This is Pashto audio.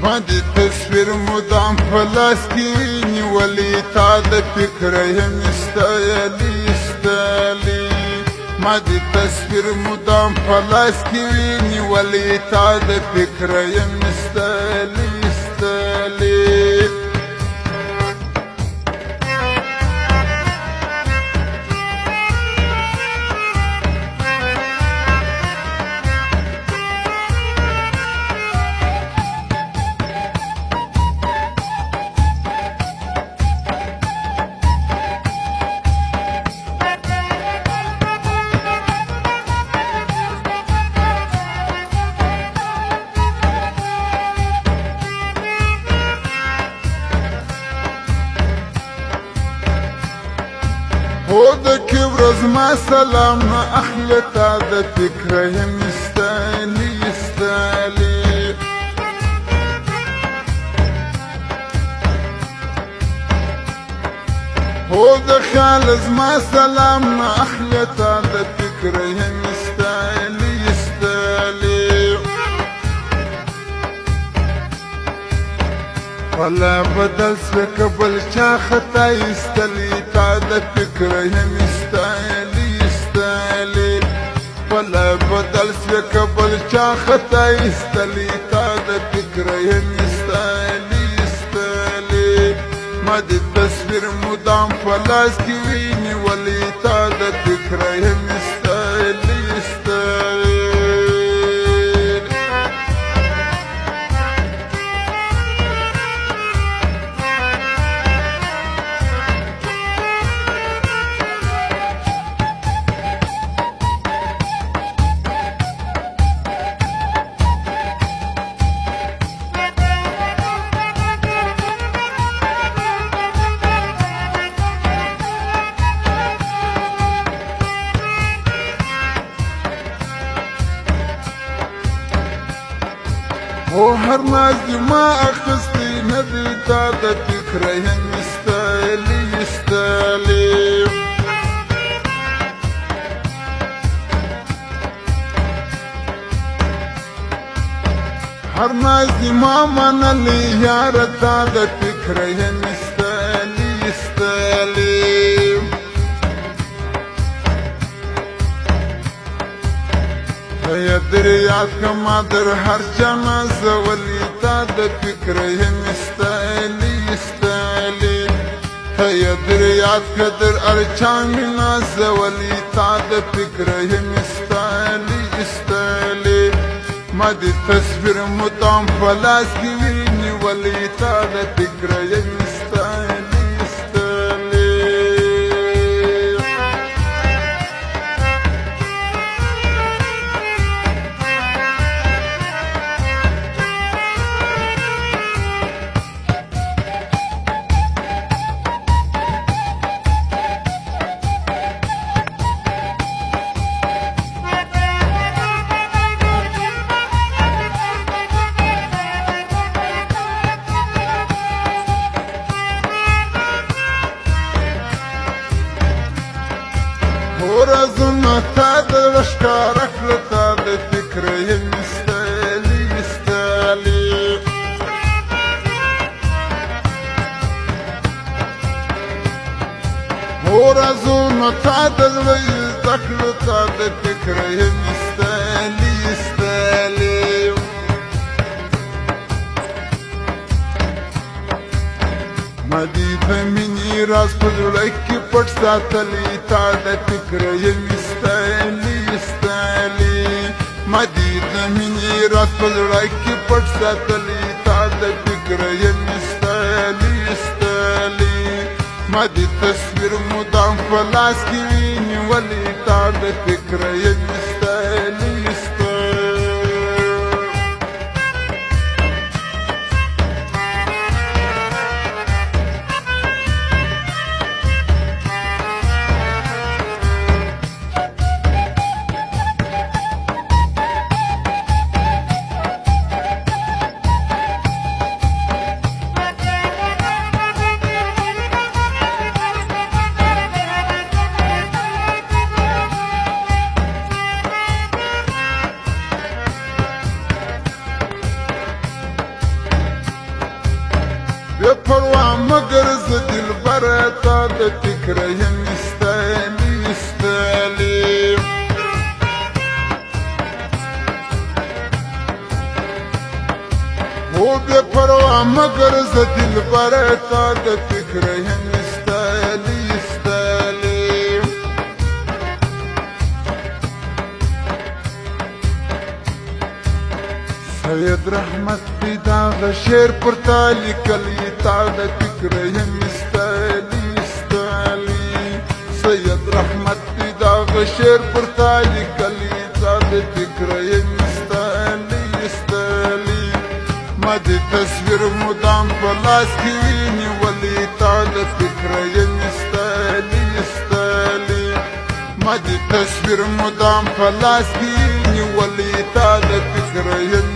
ما دي تصویر مدام فلاس کی نیولی تا د فکر یم استایلی استایلی ما دي تصویر مدام فلاس کی نیولی تا د فکر یم استایلی استایلی هو د کبر زما سلام نه اخلي تا د فکر یم استایلی استایلی هو د خیال زما سلام نه اخلي تا د فکر یم استایلی استایلی ولا بدل سوک بل چا خطا استلی تا د فکر یم استایلی استایلی ولا بدل سوک بل چا خطا استلی تا د فکر یم استایلی استایلی ما د تصویر مدام فلاس کی ویني ولی تا د فکر یم استایلی استایلی هو هر ناز دی ما اخستی ندی تا د فکر یم استایلی استایلی هر ناز دی ما منلی یار تا د فکر یم استایلی استایلی یا در یاد کما در هر جانا زولی تا د فکر یم استایلی استایلی یا در یاد کدر ارچامینا زولی تا د فکر یم استایلی استایلی ما دی تصویر مدام فلاس کی ویني ولی تا د فکر یم استایلی ورزنا تا د ښکاره کړه تا د فکر یم استایلی استایلی ورزنا تا د زړه زده کړه تا د فکر یم استایلی استایلی ما دی د مینې راز په زړه کې پټ ساتلی تا د فکر یم استایلی استایلی ما دی د مینې راز په زړه کې پټ ساتلی تا د فکر یم استایلی استایلی ما دی تصویر مدام فلاس کی ویني ولی تا د فکر یم استایلی استایلی پروا مگر ز دلبر تا د فکر یم استایلی استایلی هو بے پروا مگر ز دلبر تا د فکر یم استایلی استایلی سید رحمت پیدا د شعر پر تا لیکلی تا د فکر یم استایلی استایلی سید رحمت پیدا د شعر پر تا لیکلی تا د فکر یم استایلی استایلی ما د تصویر مدام په لاس کې نیولی تا د فکر یم استایلی استایلی ما د تصویر مدام په لاس کې نیولی تا د فکر یم